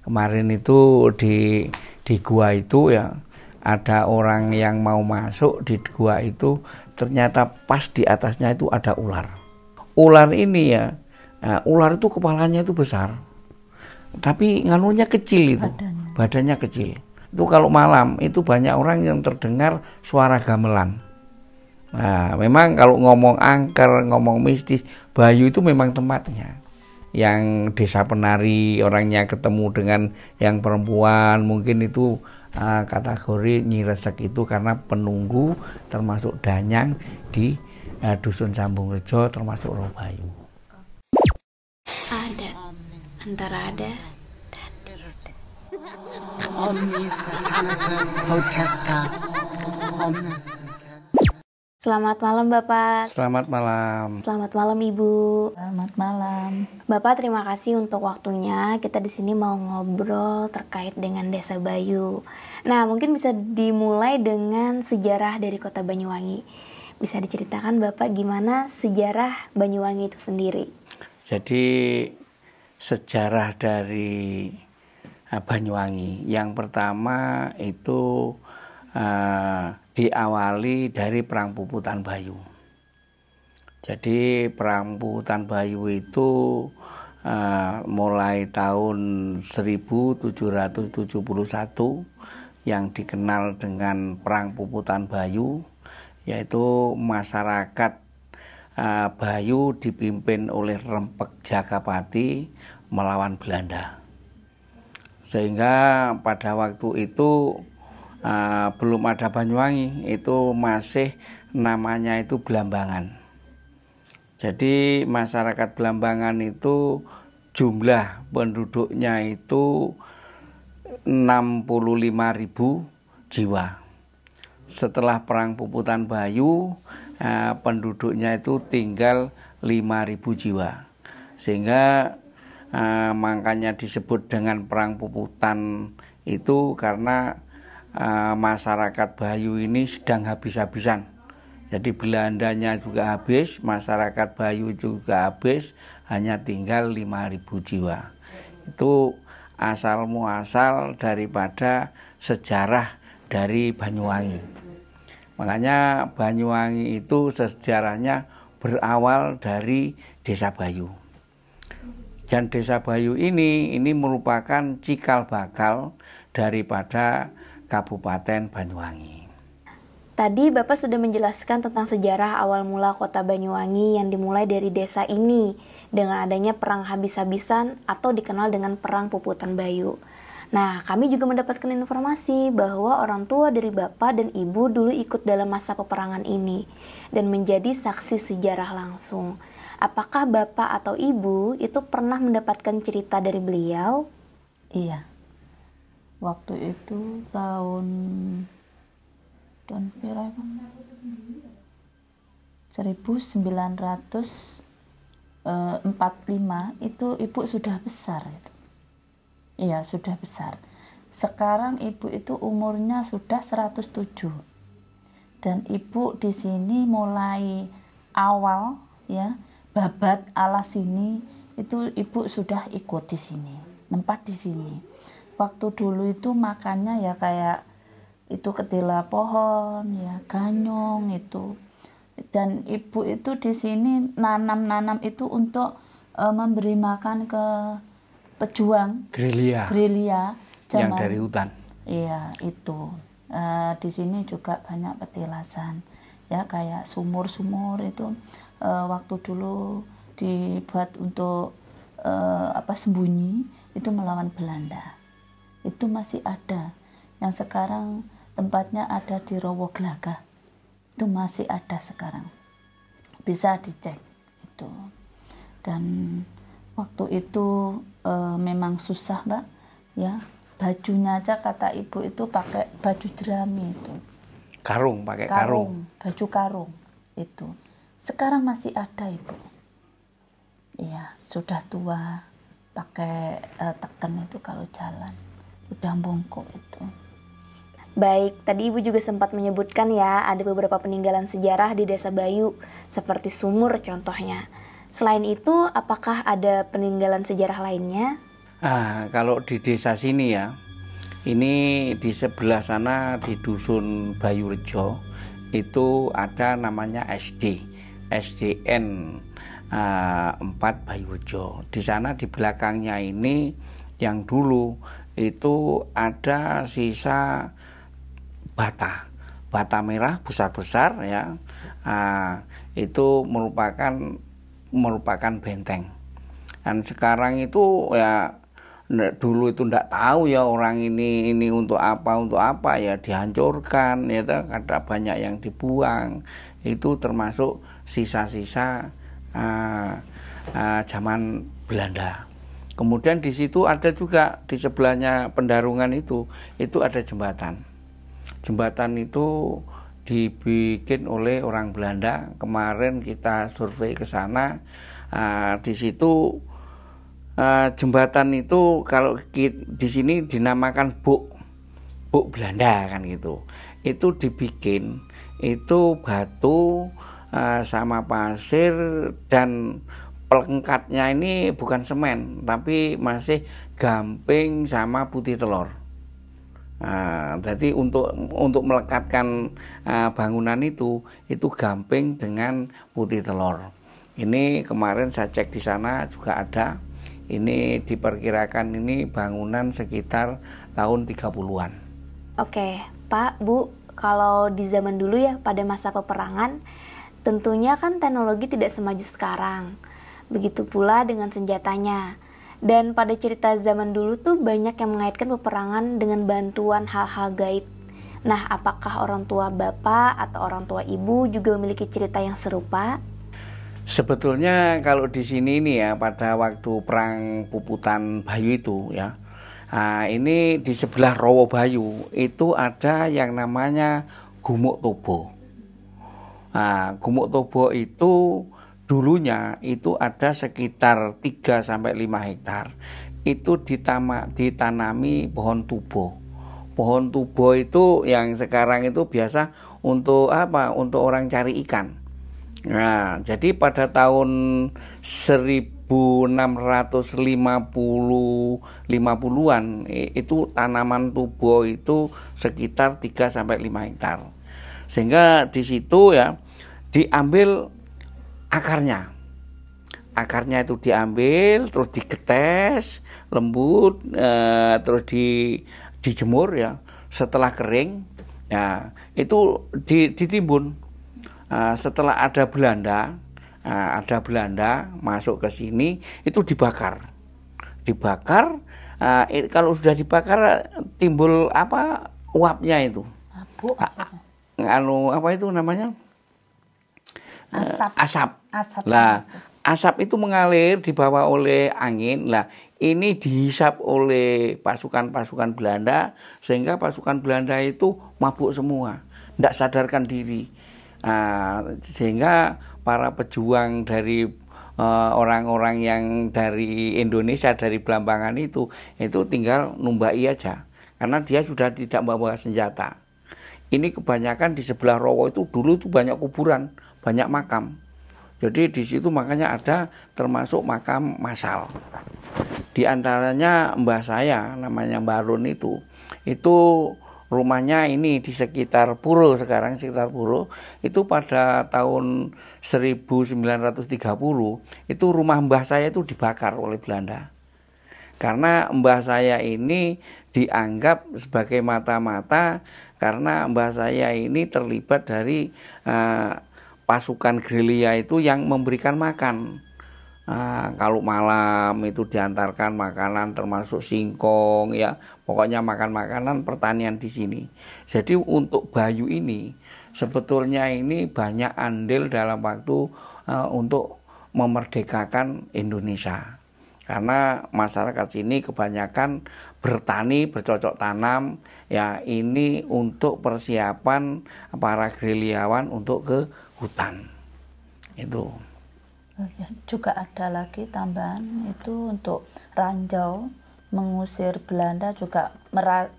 Kemarin itu di gua itu ya ada orang yang mau masuk di gua itu, ternyata pas di atasnya itu ada ular. Ular ini ya, ular itu kepalanya itu besar, tapi nganunya kecil itu, badannya kecil. Itu kalau malam itu banyak orang yang terdengar suara gamelan. Nah, memang kalau ngomong angker, ngomong mistis, Bayu itu memang tempatnya. Yang desa penari orangnya ketemu dengan yang perempuan, mungkin itu kategori Nyi Resek itu karena penunggu termasuk danyang di dusun Sambung Rejo termasuk Roh Bayu. Ada antara ada dan tidak. Omnis Satanica Potestas Omnis. Selamat malam Bapak. Selamat malam. Selamat malam Ibu. Selamat malam. Bapak, terima kasih untuk waktunya. Kita di sini mau ngobrol terkait dengan Desa Bayu. Nah, mungkin bisa dimulai dengan sejarah dari Kota Banyuwangi. Bisa diceritakan Bapak gimana sejarah Banyuwangi itu sendiri? Jadi sejarah dari Banyuwangi yang pertama itu diawali dari Perang Puputan Bayu. Jadi Perang Puputan Bayu itu mulai tahun 1771 yang dikenal dengan Perang Puputan Bayu, yaitu masyarakat Bayu dipimpin oleh Rempek Jakapati melawan Belanda. Sehingga pada waktu itu belum ada Banyuwangi, itu masih namanya itu Blambangan. Jadi masyarakat Blambangan itu jumlah penduduknya itu 65.000 jiwa. Setelah Perang Puputan Bayu, penduduknya itu tinggal 5.000 jiwa. Sehingga makanya disebut dengan Perang Puputan itu karena masyarakat Bayu ini sedang habis-habisan. Jadi Belandanya juga habis, masyarakat Bayu juga habis, hanya tinggal 5.000 jiwa. Itu asal muasal daripada sejarah dari Banyuwangi. Makanya Banyuwangi itu sejarahnya berawal dari Desa Bayu. Dan Desa Bayu ini merupakan cikal bakal daripada Kabupaten Banyuwangi. Tadi Bapak sudah menjelaskan tentang sejarah awal mula Kota Banyuwangi yang dimulai dari desa ini dengan adanya perang habis-habisan atau dikenal dengan Perang Puputan Bayu. Nah, kami juga mendapatkan informasi bahwa orang tua dari Bapak dan Ibu dulu ikut dalam masa peperangan ini dan menjadi saksi sejarah langsung. Apakah Bapak atau Ibu itu pernah mendapatkan cerita dari beliau? Iya. Waktu itu tahun berapa? 1945 itu Ibu sudah besar itu. Iya, sudah besar. Sekarang Ibu itu umurnya sudah 107. Dan Ibu di sini mulai awal ya, babat alas ini itu Ibu sudah ikut di sini, nempat di sini. Waktu dulu itu makannya ya kayak itu ketela pohon ya, ganyong itu. Dan Ibu itu di sini nanam itu untuk memberi makan ke pejuang gerilya yang dari hutan. Iya, itu. Di sini juga banyak petilasan. Ya kayak sumur-sumur itu waktu dulu dibuat untuk sembunyi itu melawan Belanda. Itu masih ada. Yang sekarang tempatnya ada di Rowo Glagah. Itu masih ada sekarang. Bisa dicek itu. Dan waktu itu memang susah, Mbak. Ya, bajunya aja kata Ibu itu pakai baju jerami itu. Karung, pakai karung. Baju karung itu. Sekarang masih ada, Ibu. Iya, sudah tua. Pakai teken itu kalau jalan. Udah bongkok itu. Baik, tadi Ibu juga sempat menyebutkan ya, ada beberapa peninggalan sejarah di Desa Bayu, seperti sumur contohnya. Selain itu, apakah ada peninggalan sejarah lainnya? Kalau di desa sini ya, ini di sebelah sana di dusun Bayurejo itu ada namanya SDN 4 Bayurejo. Di sana di belakangnya ini yang dulu itu ada sisa bata merah besar-besar ya. Itu merupakan benteng. Dan sekarang itu ya dulu itu ndak tahu ya orang ini untuk apa ya dihancurkan ya, ada banyak yang dibuang. Itu termasuk sisa-sisa zaman Belanda. Kemudian di situ ada juga di sebelahnya pendarungan itu ada jembatan. Jembatan itu dibikin oleh orang Belanda. Kemarin kita survei ke sana. Di situ jembatan itu kalau di sini dinamakan buk Belanda kan gitu. Itu dibikin itu batu sama pasir, dan pelengkapnya ini bukan semen tapi masih gamping sama putih telur. Jadi untuk melekatkan bangunan itu gamping dengan putih telur. Ini kemarin saya cek di sana juga ada. Ini diperkirakan ini bangunan sekitar tahun 30-an. Oke, Pak, Bu, kalau di zaman dulu ya pada masa peperangan, tentunya kan teknologi tidak semaju sekarang. Begitu pula dengan senjatanya. Dan pada cerita zaman dulu tuh banyak yang mengaitkan peperangan dengan bantuan hal-hal gaib. Nah, apakah orang tua Bapak atau orang tua Ibu juga memiliki cerita yang serupa? Sebetulnya kalau di sini nih ya, pada waktu perang Puputan Bayu itu ya, ini di sebelah Rowo Bayu itu ada yang namanya Gumuk Tobo. Gumuk Tobo itu dulunya itu ada sekitar 3-5 hektar. Itu ditanami pohon tubo. Pohon tubo itu yang sekarang itu biasa untuk apa? Untuk orang cari ikan. Nah, jadi pada tahun 1650-50-an itu tanaman tubo itu sekitar 3-5 hektar. Sehingga di situ ya diambil akarnya. Akarnya itu diambil, terus digetes lembut, terus dijemur ya. Setelah kering, ya itu ditimbun. Setelah ada Belanda masuk ke sini, itu dibakar. Kalau sudah dibakar timbul apa uapnya itu. Apa itu namanya? Asap. Lah, asap itu mengalir dibawa oleh angin. Lah, ini dihisap oleh pasukan-pasukan Belanda sehingga pasukan Belanda itu mabuk semua, tidak sadarkan diri. Sehingga para pejuang dari orang-orang yang dari Indonesia, dari Belambangan itu tinggal numbai aja karena dia sudah tidak membawa senjata. Ini kebanyakan di sebelah Rowo itu dulu tuh banyak kuburan, banyak makam. Jadi di situ makanya ada termasuk makam massal. Di antaranya mbah saya namanya Mbah Run itu rumahnya ini di sekitar Puro, sekarang sekitar Puro. Itu pada tahun 1930 itu rumah mbah saya itu dibakar oleh Belanda. Karena mbah saya ini dianggap sebagai mata-mata karena mbah saya ini terlibat dari pasukan gerilya itu yang memberikan makan. Kalau malam itu diantarkan makanan termasuk singkong ya, pokoknya makan makanan pertanian di sini. Jadi untuk Bayu ini sebetulnya ini banyak andil dalam waktu untuk memerdekakan Indonesia. Karena masyarakat sini kebanyakan bertani, bercocok tanam, ya ini untuk persiapan para gerilyawan untuk ke hutan. Itu. Juga ada lagi tambahan itu untuk ranjau mengusir Belanda juga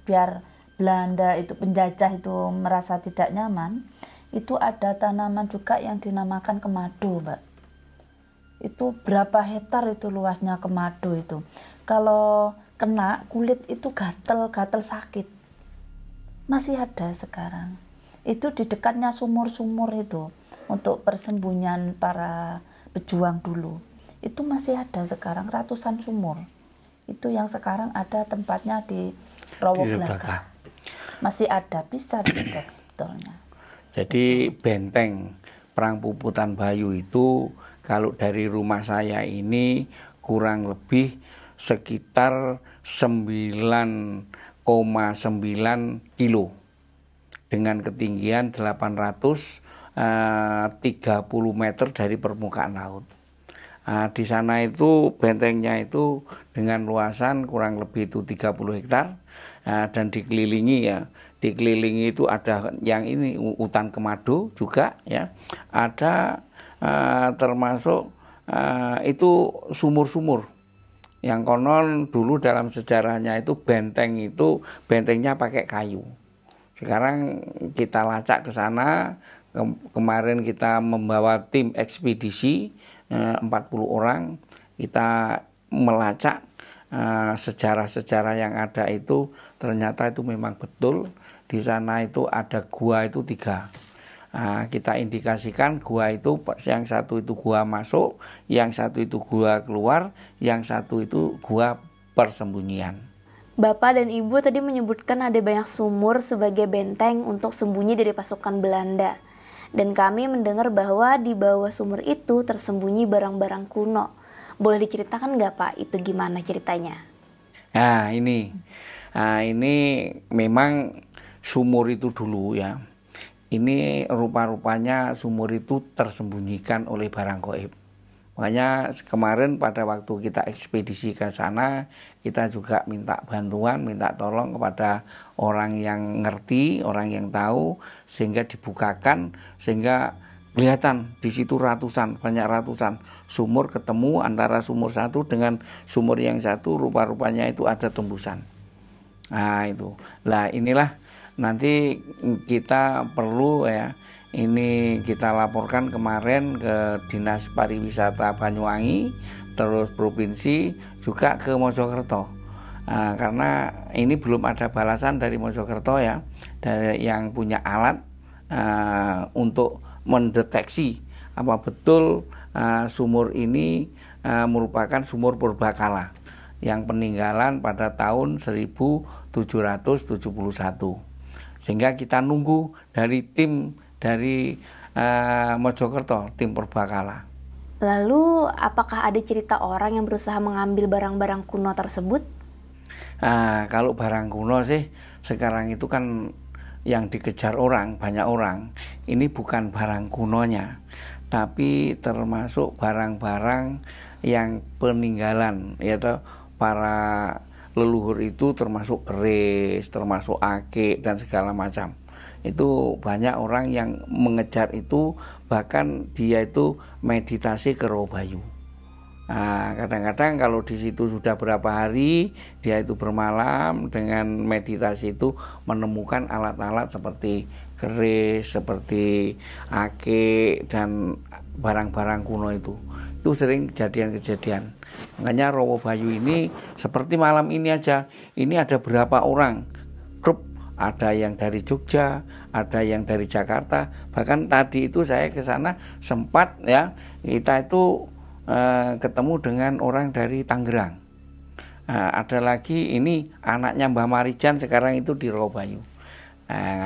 biar Belanda itu penjajah itu merasa tidak nyaman. Itu ada tanaman juga yang dinamakan kemado, Mbak. Itu berapa hektar itu luasnya kemado itu. kalau kena kulit itu gatel sakit. Masih ada sekarang. Itu di dekatnya sumur-sumur itu untuk persembunyian para pejuang dulu. Itu masih ada sekarang ratusan sumur. Itu yang sekarang ada tempatnya di Rowo Blaga. Masih ada, bisa dicek sebetulnya. Jadi benteng Perang Puputan Bayu itu kalau dari rumah saya ini kurang lebih sekitar 9,9 kilo dengan ketinggian 830 meter dari permukaan laut. Di sana itu bentengnya itu dengan luasan kurang lebih itu 30 hektar dan dikelilingi itu ada yang ini hutan kemado juga ya, ada termasuk itu sumur-sumur yang konon dulu dalam sejarahnya itu bentengnya pakai kayu. Sekarang kita lacak ke sana. Kemarin kita membawa tim ekspedisi 40 orang, kita melacak sejarah-sejarah yang ada itu, ternyata itu memang betul. Di sana itu ada gua itu 3. Kita indikasikan gua itu yang satu itu gua masuk, yang satu itu gua keluar, yang satu itu gua persembunyian. Bapak dan Ibu tadi menyebutkan ada banyak sumur sebagai benteng untuk sembunyi dari pasukan Belanda. Dan kami mendengar bahwa di bawah sumur itu tersembunyi barang-barang kuno. Boleh diceritakan nggak Pak, itu gimana ceritanya? Ini memang sumur itu dulu ya. Ini rupa-rupanya sumur itu tersembunyikan oleh barang gaib. Makanya kemarin pada waktu kita ekspedisi ke sana, kita juga minta bantuan, minta tolong kepada orang yang ngerti, orang yang tahu, sehingga dibukakan, sehingga kelihatan di situ banyak ratusan sumur ketemu antara sumur satu dengan sumur yang satu, rupa-rupanya itu ada tembusan. Itu. Lah inilah nanti kita perlu ya. Ini kita laporkan kemarin ke Dinas Pariwisata Banyuwangi, terus provinsi, juga ke Mojokerto. Karena ini belum ada balasan dari Mojokerto ya, dari yang punya alat untuk mendeteksi apa betul sumur ini merupakan sumur purbakala yang peninggalan pada tahun 1771. Sehingga kita nunggu dari tim dari Mojokerto, tim purbakala. Lalu apakah ada cerita orang yang berusaha mengambil barang-barang kuno tersebut? Kalau barang kuno sih sekarang itu kan yang dikejar banyak orang, ini bukan barang kunonya, tapi termasuk barang-barang yang peninggalan, yaitu para leluhur itu, termasuk keris, termasuk ake dan segala macam. Itu banyak orang yang mengejar itu, bahkan dia itu meditasi ke Rowo Bayu. Kadang-kadang kalau di situ sudah berapa hari, dia itu bermalam dengan meditasi itu menemukan alat-alat seperti keris, seperti ake dan barang-barang kuno itu. Itu sering kejadian-kejadian. Makanya Rowo Bayu ini seperti malam ini aja, ini ada berapa orang grup. Ada yang dari Jogja, ada yang dari Jakarta. Bahkan tadi itu saya ke sana sempat ya, kita itu ketemu dengan orang dari Tangerang. Ada lagi ini anaknya Mbah Marijan sekarang itu di Rowo Bayu.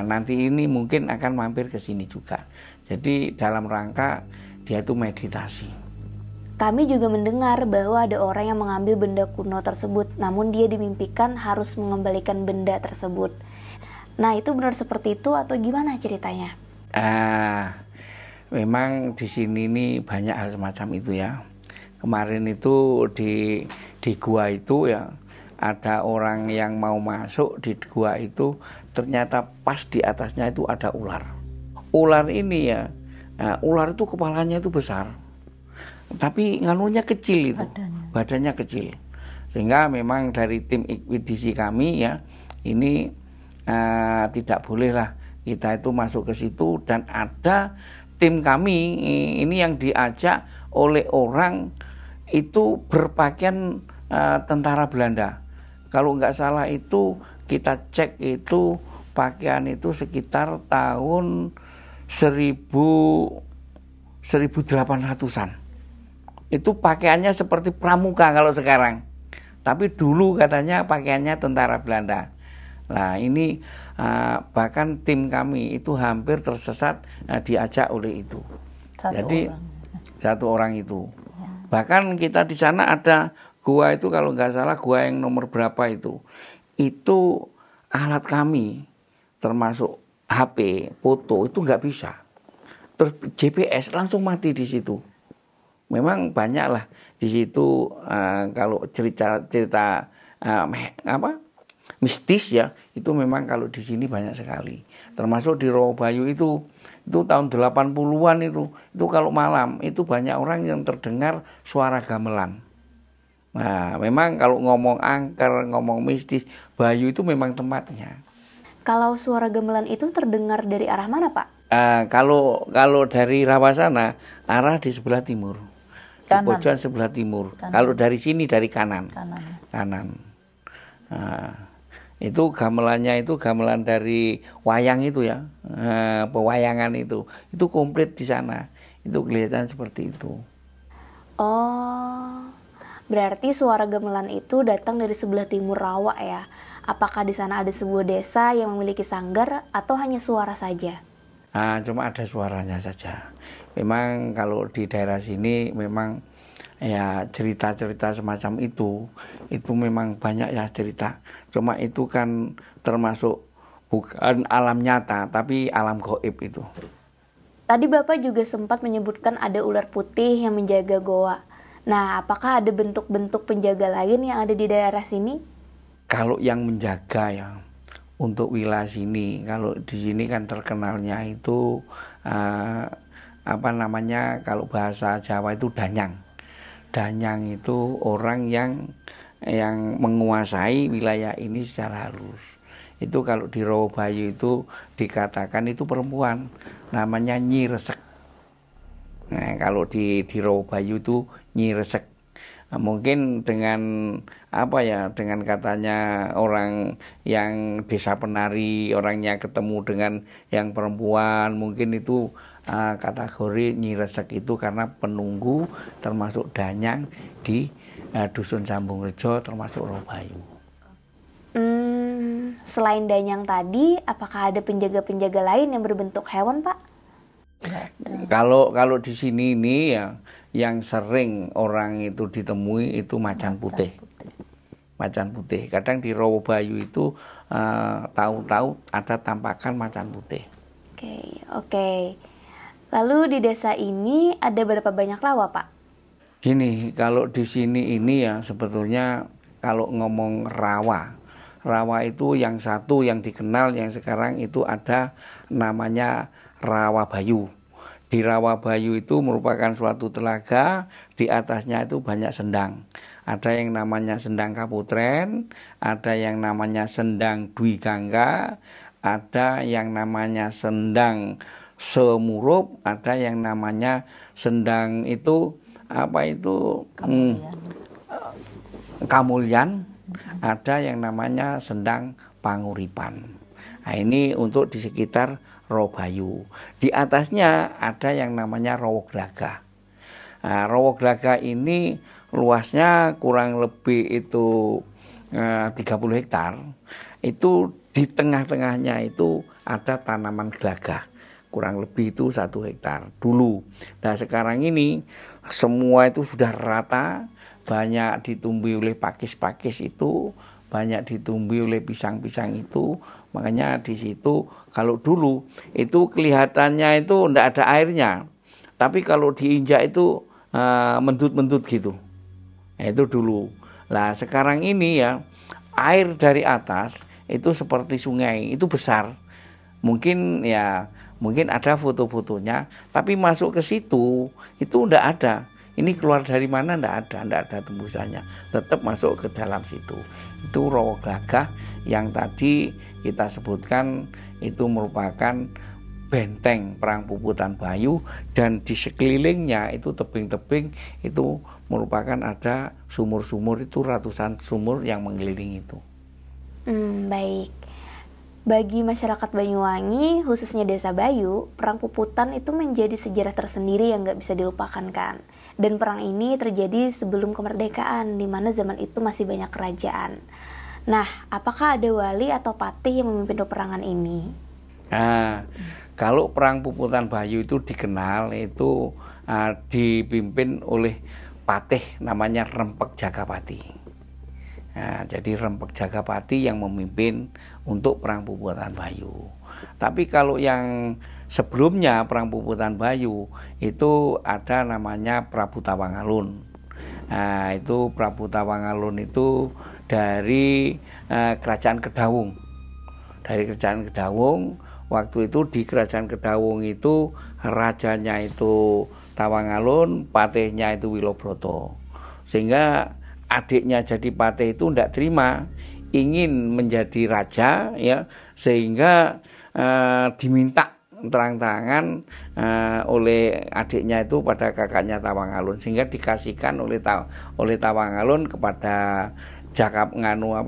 Nanti ini mungkin akan mampir ke sini juga. Jadi dalam rangka dia itu meditasi. Kami juga mendengar bahwa ada orang yang mengambil benda kuno tersebut, namun dia dimimpikan harus mengembalikan benda tersebut. Nah, itu benar seperti itu atau gimana ceritanya? Memang di sini ini banyak hal semacam itu ya. Kemarin itu di gua itu ya, ada orang yang mau masuk di gua itu, ternyata pas di atasnya itu ada ular. Ular ini ya, ular itu kepalanya itu besar, tapi nganunya kecil itu, badannya kecil. Sehingga memang dari tim ekspedisi kami ya, ini tidak bolehlah kita itu masuk ke situ, dan ada tim kami ini yang diajak oleh orang itu berpakaian tentara Belanda. Kalau nggak salah itu kita cek itu pakaian itu sekitar tahun 1800-an. Itu pakaiannya seperti pramuka kalau sekarang. Tapi dulu katanya pakaiannya tentara Belanda. Nah ini bahkan tim kami itu hampir tersesat diajak oleh itu. Satu orang itu. Ya. Bahkan kita di sana ada gua itu kalau nggak salah gua yang nomor berapa itu alat kami termasuk HP, foto itu nggak bisa. Terus GPS langsung mati di situ. Memang banyak lah di situ kalau cerita mistis ya, itu memang kalau di sini banyak sekali. Termasuk di Rawabayu itu tahun 80-an itu kalau malam itu banyak orang yang terdengar suara gamelan. Nah, memang kalau ngomong angker, ngomong mistis, Bayu itu memang tempatnya. Kalau suara gamelan itu terdengar dari arah mana, Pak? Kalau dari Rawasana, arah di sebelah timur. Kanan. Di pojokan sebelah timur. Kanan. Kalau dari sini dari kanan. Kanan. Nah, itu gamelannya itu gamelan dari wayang itu ya. Pewayangan itu komplit di sana. Itu kelihatan seperti itu. Oh. Berarti suara gamelan itu datang dari sebelah timur Rawa ya. Apakah di sana ada sebuah desa yang memiliki sanggar atau hanya suara saja? Cuma ada suaranya saja. Memang kalau di daerah sini memang ya cerita-cerita semacam itu memang banyak ya cerita. Cuma itu kan termasuk bukan alam nyata tapi alam gaib itu. Tadi Bapak juga sempat menyebutkan ada ular putih yang menjaga goa. Nah, apakah ada bentuk-bentuk penjaga lain yang ada di daerah sini? Kalau yang menjaga ya, untuk wilayah sini, kalau di sini kan terkenalnya itu kalau bahasa Jawa itu danyang. Danyang itu orang yang menguasai wilayah ini secara halus. Itu kalau di Rawabayu itu dikatakan itu perempuan, namanya Nyi Resek. Nah, kalau di Rawabayu itu Nyi Resek. Nah, mungkin dengan dengan katanya orang yang desa penari, orangnya ketemu dengan yang perempuan, mungkin itu kategori Nyi Resek itu karena penunggu termasuk danyang di Dusun Sambungrejo termasuk Rawabayu. Selain danyang tadi, apakah ada penjaga-penjaga lain yang berbentuk hewan, Pak? Kalau di sini ini ya yang sering orang itu ditemui itu macan putih. Macan putih. Kadang di Rawabayu itu tahu-tahu ada tampakan macan putih. Oke. Lalu di desa ini ada berapa banyak rawa, Pak? Gini, kalau di sini ini ya sebetulnya kalau ngomong rawa itu yang satu yang dikenal yang sekarang itu ada namanya Rawabayu. Di Rawabayu itu merupakan suatu telaga, di atasnya itu banyak sendang. Ada yang namanya sendang Kaputren, ada yang namanya sendang Dwi Gangga, ada yang namanya sendang Semurup, ada yang namanya sendang itu Kamulyan, ada yang namanya sendang Panguripan. Nah, ini untuk di sekitar Rawabayu. Di atasnya ada yang namanya Rawaglaga. Nah, Rawaglaga ini luasnya kurang lebih itu 30 hektar. Itu di tengah-tengahnya itu ada tanaman gelaga. Kurang lebih itu 1 hektar dulu. Nah sekarang ini semua itu sudah rata, banyak ditumbuhi oleh pakis-pakis itu, banyak ditumbuhi oleh pisang-pisang itu. Makanya di situ kalau dulu itu kelihatannya itu enggak ada airnya, tapi kalau diinjak itu mendut-mendut gitu. Nah, itu dulu. Lah sekarang ini ya air dari atas itu seperti sungai, itu besar. Mungkin ada foto-fotonya, tapi masuk ke situ itu enggak ada. Ini keluar dari mana enggak ada tembusannya. Tetap masuk ke dalam situ. Itu Rawaglaga yang tadi kita sebutkan itu merupakan benteng perang Puputan Bayu, dan di sekelilingnya itu tebing-tebing itu merupakan ada sumur-sumur, itu ratusan sumur yang mengelilingi itu. Baik. Bagi masyarakat Banyuwangi, khususnya Desa Bayu, Perang Puputan itu menjadi sejarah tersendiri yang nggak bisa dilupakan kan. Dan perang ini terjadi sebelum kemerdekaan, di mana zaman itu masih banyak kerajaan. Nah, apakah ada wali atau patih yang memimpin peperangan ini? Nah, kalau Perang Puputan Bayu itu dikenal itu dipimpin oleh patih namanya Rempek Jagapati. Nah, jadi Rempek Jagapati yang memimpin untuk Perang Puputan Bayu. Tapi kalau yang sebelumnya Perang Puputan Bayu itu ada namanya Prabu Tawangalun. Nah, itu Prabu Tawangalun itu dari Kerajaan Kedawung. Dari Kerajaan Kedawung, waktu itu di Kerajaan Kedawung itu rajanya itu Tawangalun, patihnya itu Wilobroto. Sehingga adiknya jadi patih itu tidak terima, ingin menjadi raja, ya, sehingga diminta terang-terangan oleh adiknya itu pada kakaknya Tawangalun, sehingga dikasihkan oleh Tawangalun kepada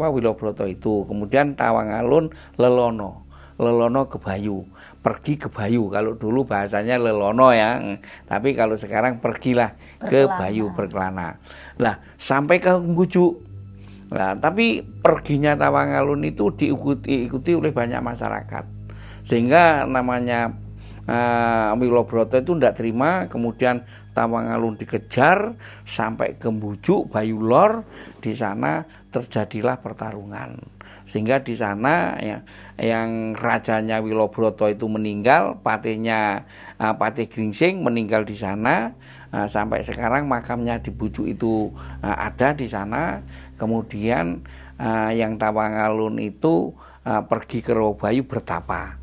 Wilobroto itu. Kemudian Tawangalun lelono ke Bayu, pergi ke Bayu. Kalau dulu bahasanya lelono ya, tapi kalau sekarang pergilah ke Bayu, berkelana. Lah, sampai ke Bujuk. Nah, tapi perginya Tawangalun itu diikuti oleh banyak masyarakat, sehingga namanya Wilobroto itu tidak terima. Kemudian Tawangalun dikejar sampai ke Bujuk, Bayu Lor. Di sana terjadilah pertarungan, sehingga di sana ya, yang rajanya Wilobroto itu meninggal, patihnya Patih Gringsing meninggal di sana. Sampai sekarang makamnya di Bujuk itu ada di sana. Kemudian yang Tawangalun itu pergi ke Rawabayu bertapa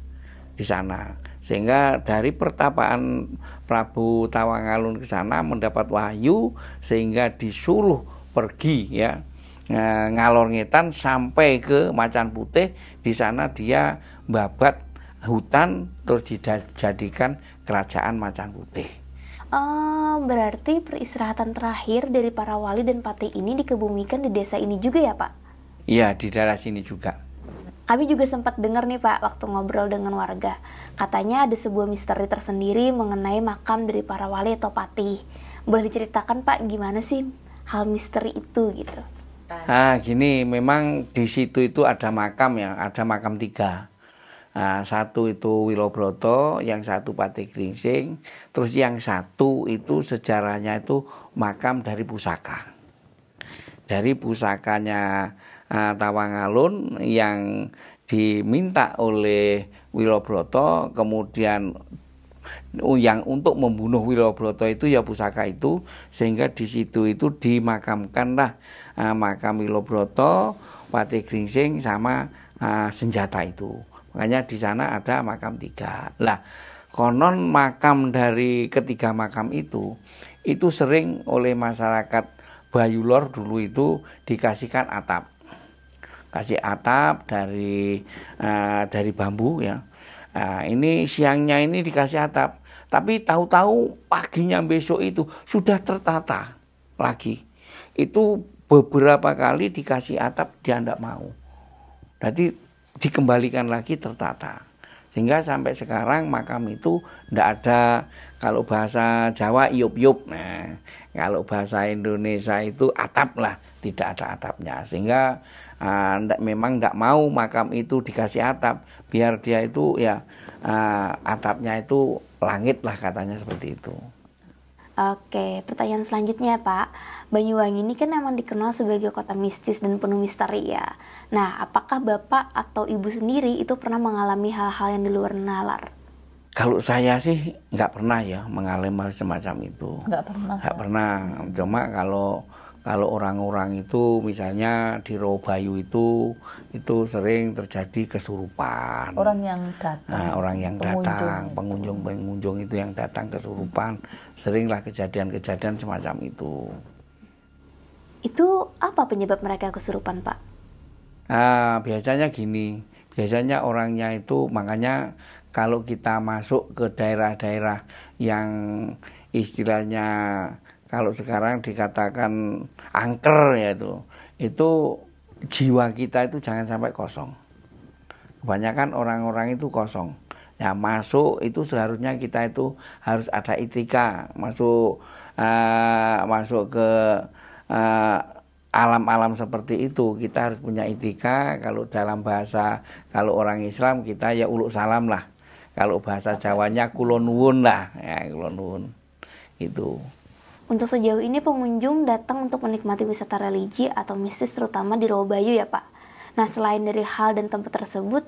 di sana, sehingga dari pertapaan Prabu Tawangalun ke sana mendapat wahyu, sehingga disuruh pergi ya ngalor ngetan sampai ke Macan Putih. Di sana dia babat hutan terus dijadikan kerajaan Macan Putih. Berarti peristirahatan terakhir dari para wali dan patih ini dikebumikan di desa ini juga ya, Pak? Iya, di daerah sini juga. Kami juga sempat dengar nih Pak, waktu ngobrol dengan warga, katanya ada sebuah misteri tersendiri mengenai makam dari para wali atau patih. Boleh diceritakan Pak, gimana sih hal misteri itu gitu? Gini, memang di situ itu ada makam ya, ada makam 3. Satu itu Wilobroto, yang satu Patih Gringsing, terus yang satu itu sejarahnya itu makam dari pusaka. Dari pusakanya Tawangalun yang diminta oleh Wilobroto, kemudian yang untuk membunuh Wilobroto itu ya pusaka itu, sehingga di situ itu dimakamkanlah makam Wilobroto, Patih Gringsing sama senjata itu. Makanya di sana ada makam 3. Lah, konon makam dari ketiga makam itu sering oleh masyarakat Bayu Lor dulu itu dikasihkan atap. Kasih atap dari bambu ya. Ini siangnya ini dikasih atap, tapi tahu-tahu paginya besok itu sudah tertata lagi. Itu beberapa kali dikasih atap dia tidak mau. Jadi dikembalikan lagi tertata, sehingga sampai sekarang makam itu tidak ada. Kalau bahasa Jawa iup-iup, nah kalau bahasa Indonesia itu atap lah, tidak ada atapnya, sehingga memang tidak mau makam itu dikasih atap, biar dia itu ya atapnya itu langit lah, katanya seperti itu. Oke, pertanyaan selanjutnya Pak, Banyuwangi ini kan memang dikenal sebagai kota mistis dan penuh misteri ya. Nah, apakah Bapak atau Ibu sendiri itu pernah mengalami hal-hal yang di luar nalar? Kalau saya sih nggak pernah ya mengalami hal semacam itu. Nggak pernah. Nggak pernah. Cuma kalau orang-orang itu misalnya di Rawabayu itu sering terjadi kesurupan. Orang yang datang. Orang yang datang, pengunjung itu yang datang kesurupan, seringlah kejadian-kejadian semacam itu. Itu apa penyebab mereka kesurupan, Pak? Biasanya gini, biasanya orangnya itu, makanya kalau kita masuk ke daerah-daerah yang istilahnya kalau sekarang dikatakan angker ya itu jiwa kita itu jangan sampai kosong. Kebanyakan orang-orang itu kosong. Ya masuk itu seharusnya kita itu harus ada etika, masuk ke alam-alam seperti itu kita harus punya etika. Kalau dalam bahasa kalau orang Islam kita ya uluk salam lah. Kalau bahasa Jawanya kulon nuwun lah, ya kulon nuwun. Itu. Untuk sejauh ini pengunjung datang untuk menikmati wisata religi atau mistis terutama di Rawabayu ya Pak. Nah selain dari hal dan tempat tersebut,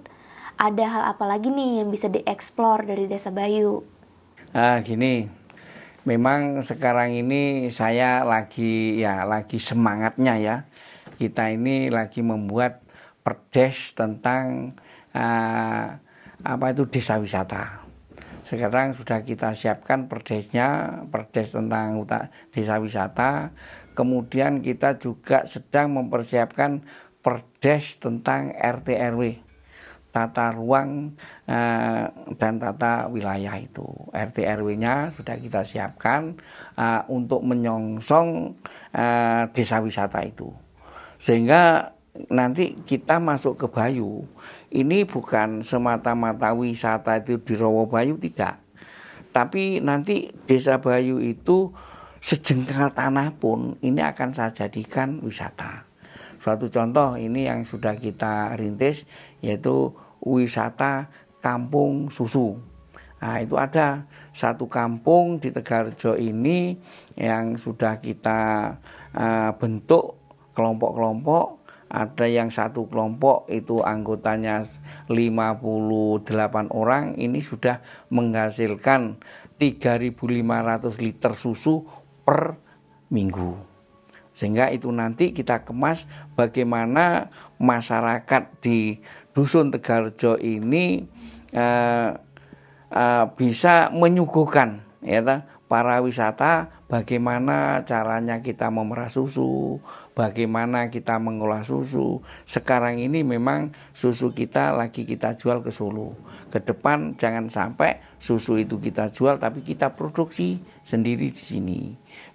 ada hal apa lagi nih yang bisa dieksplor dari Desa Bayu? Gini, memang sekarang ini saya lagi semangatnya ya. Kita ini lagi membuat perdes tentang desa wisata. Sekarang sudah kita siapkan perdesnya, perdes tentang desa wisata. Kemudian kita juga sedang mempersiapkan perdes tentang RT RW. Tata ruang dan tata wilayah itu. RT RW-nya sudah kita siapkan untuk menyongsong desa wisata itu. Sehingga nanti kita masuk ke Bayu, ini bukan semata-mata wisata itu di Rawabayu, tidak. Tapi nanti Desa Bayu itu sejengkal tanah pun ini akan saya jadikan wisata. Suatu contoh ini yang sudah kita rintis yaitu wisata kampung susu. Nah, itu ada satu kampung di Tegarjo ini yang sudah kita bentuk kelompok-kelompok. Ada yang satu kelompok itu anggotanya 58 orang, ini sudah menghasilkan 3.500 liter susu per minggu. Sehingga itu nanti kita kemas bagaimana masyarakat di Dusun Tegarjo ini bisa menyuguhkan ya, para wisata bagaimana caranya kita memerah susu, bagaimana kita mengolah susu. Sekarang ini memang susu kita lagi kita jual ke Solo. Ke depan jangan sampai susu itu kita jual tapi kita produksi sendiri di sini.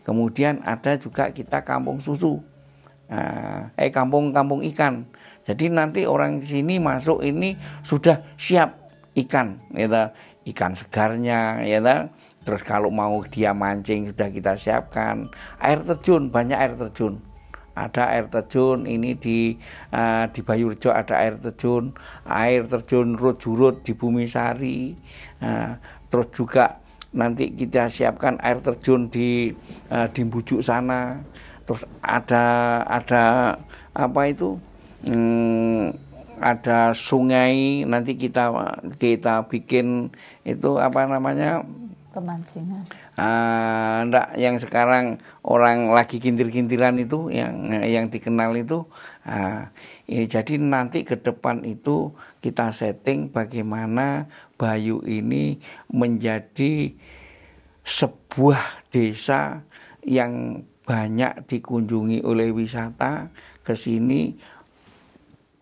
Kemudian ada juga kita kampung susu, kampung ikan. Jadi nanti orang di sini masuk ini sudah siap ikan, ya, ikan segarnya, ya. Terus kalau mau dia mancing sudah kita siapkan. Air terjun, banyak air terjun. Ada air terjun ini di Bayurjo ada air terjun Rojurut di Bumisari. Terus juga nanti kita siapkan air terjun di Bujuk sana. Terus ada apa itu? Ada sungai nanti kita bikin itu apa namanya? Pemancingan. Enggak, yang sekarang orang lagi kintir-kintiran itu yang dikenal itu. Jadi nanti ke depan itu kita setting bagaimana Bayu ini menjadi sebuah desa yang banyak dikunjungi oleh wisata. Ke sini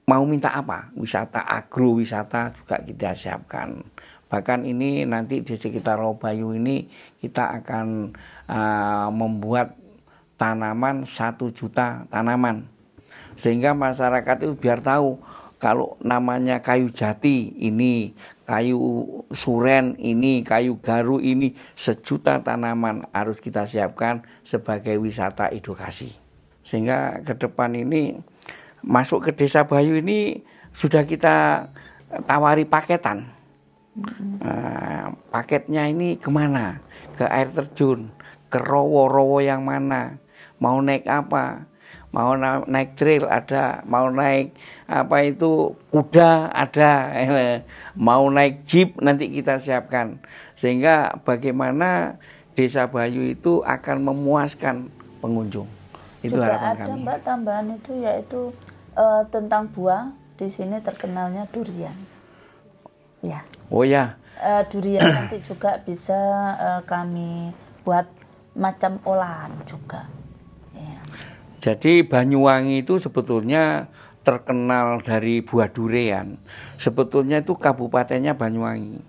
mau minta apa? Wisata agrowisata juga kita siapkan. Bahkan ini nanti di sekitar Rawabayu ini kita akan membuat tanaman 1 juta tanaman. Sehingga masyarakat itu biar tahu kalau namanya kayu jati ini, kayu suren ini, kayu garu ini, 1 juta tanaman harus kita siapkan sebagai wisata edukasi. Sehingga ke depan ini masuk ke Desa Bayu ini sudah kita tawari paketan. Paketnya ini kemana? Ke air terjun, ke rowo yang mana? Mau naik apa? Mau naik trail ada, mau naik apa itu kuda ada, mau naik jeep nanti kita siapkan. Sehingga bagaimana Desa Bayu itu akan memuaskan pengunjung. Itu juga harapan ada kami. Mbak tambahan itu yaitu tentang buah. Di sini terkenalnya durian. Ya. Oh ya. Durian nanti juga bisa kami buat macam olahan juga. Ya. Jadi Banyuwangi itu sebetulnya terkenal dari buah durian. Sebetulnya itu kabupatennya Banyuwangi.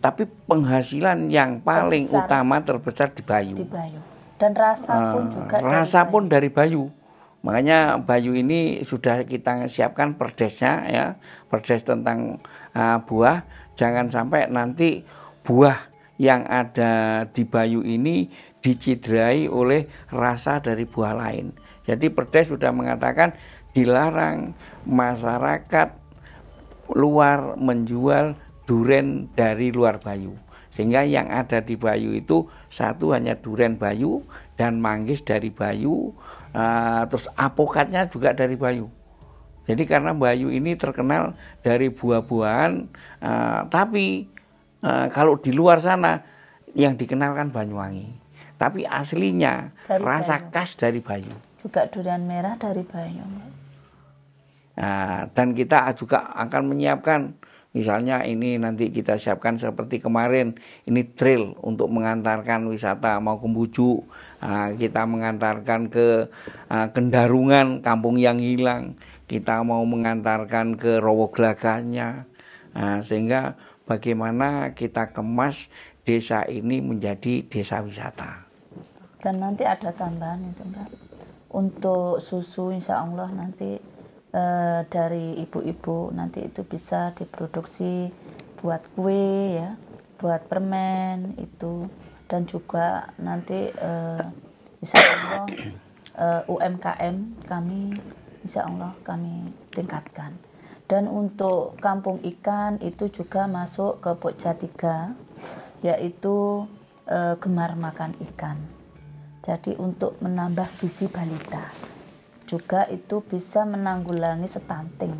tapi penghasilan yang paling Terbesar. utama terbesar di Bayu. Di Bayu. Dan rasa pun juga Rasa dari pun dari Bayu. Makanya Bayu ini sudah kita siapkan perdesnya ya, perdes tentang buah. Jangan sampai nanti buah yang ada di Bayu ini dicidrai oleh rasa dari buah lain. Jadi perdes sudah mengatakan dilarang masyarakat luar menjual duren dari luar Bayu. Sehingga yang ada di Bayu itu satu hanya duren Bayu dan manggis dari Bayu, terus apokatnya juga dari Bayu. Jadi karena Bayu ini terkenal dari buah-buahan, tapi kalau di luar sana yang dikenal kan Banyuwangi. Tapi aslinya Dari rasa Bayu. khas dari Bayu. juga durian merah dari Bayu. Dan kita juga akan menyiapkan, misalnya ini nanti kita siapkan seperti kemarin, ini trail untuk mengantarkan wisata mau ke Mbujuk, kita mengantarkan ke Kendarungan, kampung yang hilang, kita mau mengantarkan ke Rowoglaganya, sehingga bagaimana kita kemas desa ini menjadi desa wisata. Dan nanti ada tambahan itu Mbak, untuk susu insya Allah nanti dari ibu-ibu nanti itu bisa diproduksi buat kue ya, buat permen itu, dan juga nanti insya Allah UMKM kami insya Allah kami tingkatkan. Dan untuk kampung ikan itu juga masuk ke Pokja 3, yaitu gemar makan ikan. Jadi untuk menambah gizi balita, juga itu bisa menanggulangi stunting.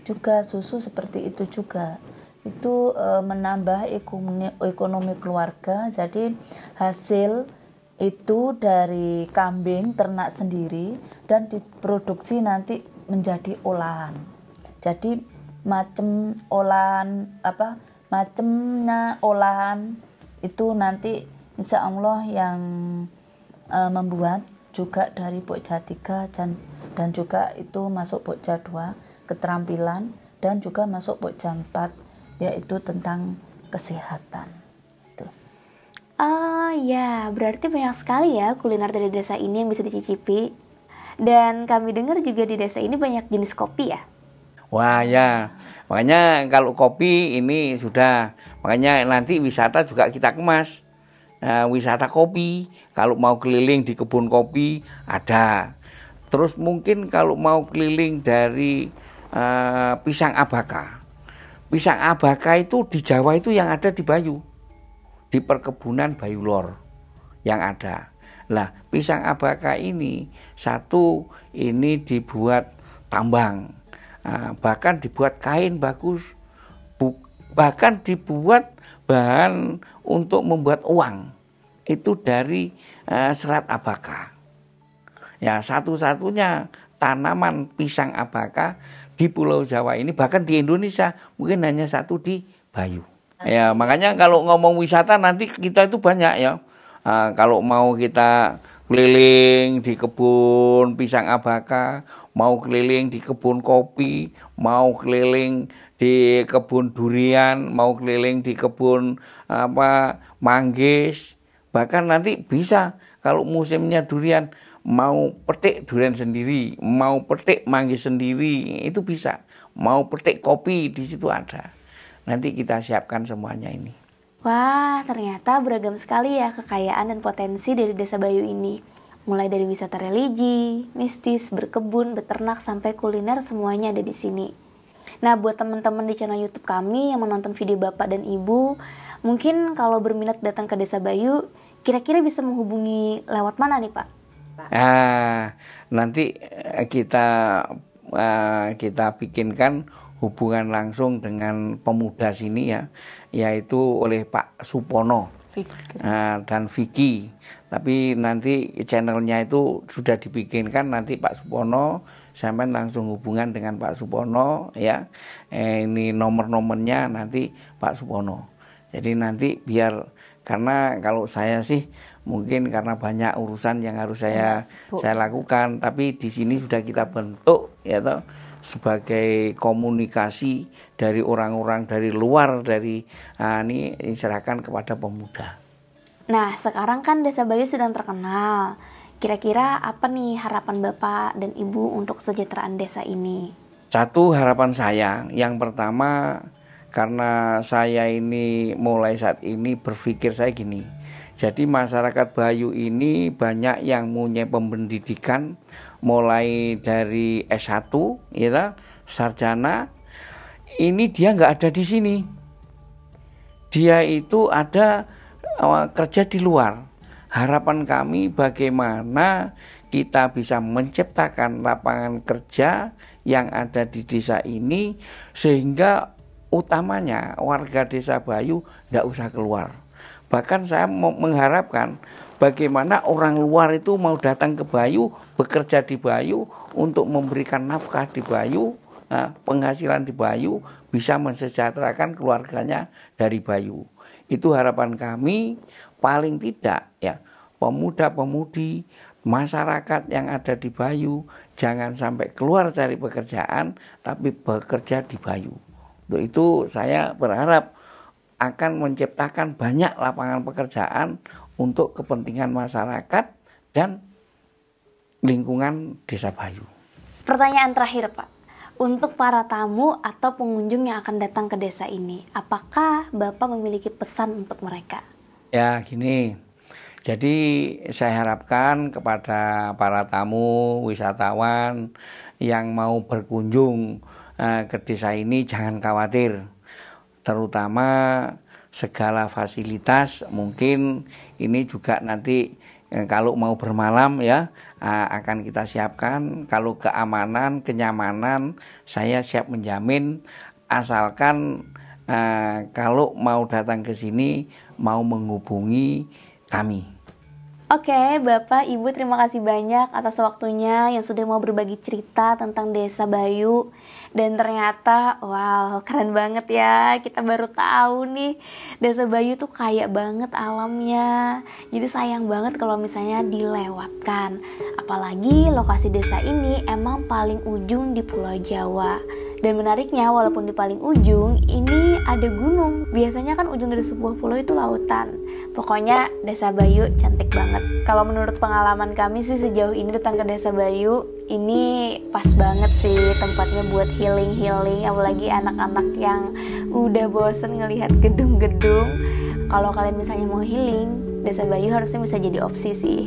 Juga susu seperti itu juga, itu menambah ekonomi keluarga. Jadi hasil itu dari kambing ternak sendiri dan diproduksi nanti menjadi olahan. Jadi macamnya olahan itu nanti insya Allah yang membuat juga dari Pokja 3 dan juga itu masuk Pokja 2 keterampilan, dan juga masuk Pokja 4 yaitu tentang kesehatan. Ya, berarti banyak sekali ya kuliner dari desa ini yang bisa dicicipi. Dan kami dengar juga di desa ini banyak jenis kopi ya. Wah ya, makanya kalau kopi ini sudah, makanya nanti wisata juga kita kemas. Wisata kopi, kalau mau keliling di kebun kopi ada. Terus mungkin kalau mau keliling dari pisang abaka. Pisang abaka itu di Jawa itu yang ada di Bayu, di perkebunan Bayu Lor yang ada. Lah, pisang abaka ini satu ini dibuat tambang, bahkan dibuat kain bagus, bahkan dibuat bahan untuk membuat uang itu dari serat abaka. Ya, satu-satunya tanaman pisang abaka di Pulau Jawa ini, bahkan di Indonesia mungkin hanya satu di Bayu. Ya, makanya kalau ngomong wisata nanti kita itu banyak ya. Kalau mau kita keliling di kebun pisang abaka, mau keliling di kebun kopi, mau keliling di kebun durian, mau keliling di kebun manggis, bahkan nanti bisa kalau musimnya durian mau petik durian sendiri, mau petik manggis sendiri, itu bisa. Mau petik kopi di situ ada. Nanti kita siapkan semuanya ini. Wah, ternyata beragam sekali ya kekayaan dan potensi dari Desa Bayu ini. Mulai dari wisata religi, mistis, berkebun, beternak, sampai kuliner, semuanya ada di sini. Nah, buat teman-teman di channel YouTube kami yang menonton video Bapak dan Ibu, mungkin kalau berminat datang ke Desa Bayu, kira-kira bisa menghubungi lewat mana nih Pak? Nanti kita bikinkan hubungan langsung dengan pemuda sini ya, yaitu oleh Pak Supono dan Vicky. Tapi nanti channelnya itu sudah dibikinkan, nanti Pak Supono sampai langsung hubungan dengan Pak Supono ya. Ini nomor-nomornya nanti Pak Supono. Jadi nanti biar, karena kalau saya sih mungkin karena banyak urusan yang harus saya lakukan, tapi di sini sudah kita bentuk ya toh. sebagai komunikasi dari orang-orang dari luar, dari ini diserahkan kepada pemuda. Nah, sekarang kan Desa Bayu sedang terkenal. Kira-kira apa nih harapan Bapak dan Ibu untuk kesejahteraan desa ini? Satu harapan saya, yang pertama, karena saya ini mulai saat ini berpikir saya gini. Jadi masyarakat Bayu ini banyak yang punya pendidikan mulai dari S1, ya, sarjana. Ini dia nggak ada di sini. Dia itu ada kerja di luar. Harapan kami bagaimana kita bisa menciptakan lapangan kerja yang ada di desa ini, sehingga utamanya warga Desa Bayu tidak usah keluar. Bahkan saya mengharapkan bagaimana orang luar itu mau datang ke Bayu, bekerja di Bayu untuk memberikan nafkah di Bayu, penghasilan di Bayu, bisa mensejahterakan keluarganya dari Bayu. Itu harapan kami, paling tidak ya pemuda-pemudi masyarakat yang ada di Bayu jangan sampai keluar cari pekerjaan, tapi bekerja di Bayu. Untuk itu saya berharap akan menciptakan banyak lapangan pekerjaan untuk kepentingan masyarakat dan lingkungan Desa Bayu. Pertanyaan terakhir, Pak. Untuk para tamu atau pengunjung yang akan datang ke desa ini, apakah Bapak memiliki pesan untuk mereka? Ya, gini. Jadi saya harapkan kepada para tamu, wisatawan yang mau berkunjung ke desa ini jangan khawatir. Terutama segala fasilitas mungkin ini juga nanti kalau mau bermalam ya akan kita siapkan. Kalau keamanan, kenyamanan saya siap menjamin, asalkan kalau mau datang ke sini mau menghubungi kami. Oke, Bapak, Ibu, terima kasih banyak atas waktunya yang sudah mau berbagi cerita tentang Desa Bayu. Dan ternyata, wow, keren banget ya. Kita baru tahu nih, Desa Bayu tuh kaya banget alamnya. Jadi sayang banget kalau misalnya dilewatkan. Apalagi lokasi desa ini emang paling ujung di Pulau Jawa. Dan menariknya, walaupun di paling ujung, ini ada gunung. Biasanya kan ujung dari sebuah pulau itu lautan. Pokoknya Desa Bayu cantik banget. Kalau menurut pengalaman kami sih sejauh ini datang ke Desa Bayu, ini pas banget sih tempatnya buat healing-healing. Apalagi anak-anak yang udah bosen ngelihat gedung-gedung. Kalau kalian misalnya mau healing, Desa Bayu harusnya bisa jadi opsi sih.